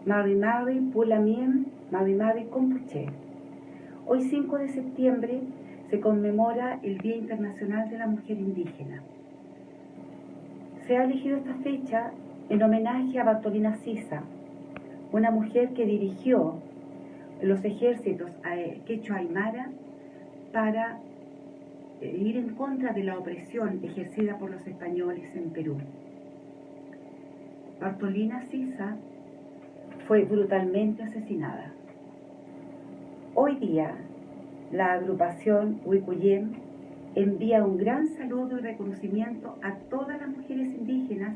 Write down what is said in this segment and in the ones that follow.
Mari Mari Pulamien, Mari Mari Compuche. Hoy 5 de septiembre se conmemora el Día Internacional de la Mujer Indígena. Se ha elegido esta fecha en homenaje a Bartolina Sisa, una mujer que dirigió los ejércitos quechua aymara para ir en contra de la opresión ejercida por los españoles en Perú. Bartolina Sisa fue brutalmente asesinada. Hoy día, la agrupación Huicuyén envía un gran saludo y reconocimiento a todas las mujeres indígenas,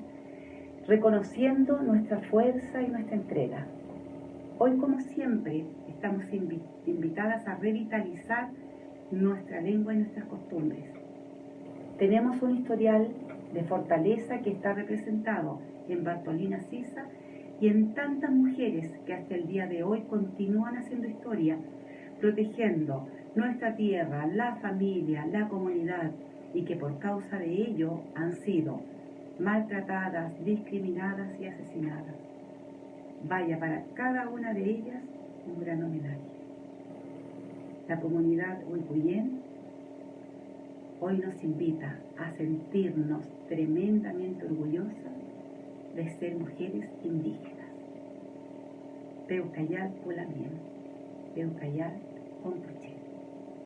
reconociendo nuestra fuerza y nuestra entrega. Hoy, como siempre, estamos invitadas a revitalizar nuestra lengua y nuestras costumbres. Tenemos un historial de fortaleza que está representado en Bartolina Sisa y en tantas mujeres que hasta el día de hoy continúan haciendo historia, protegiendo nuestra tierra, la familia, la comunidad, y que por causa de ello han sido maltratadas, discriminadas y asesinadas. Vaya para cada una de ellas un gran homenaje. La comunidad Huicuyén hoy nos invita a sentirnos tremendamente orgullosas de ser mujeres indígenas. Peucayal Pulamien, Peucayal Compuche.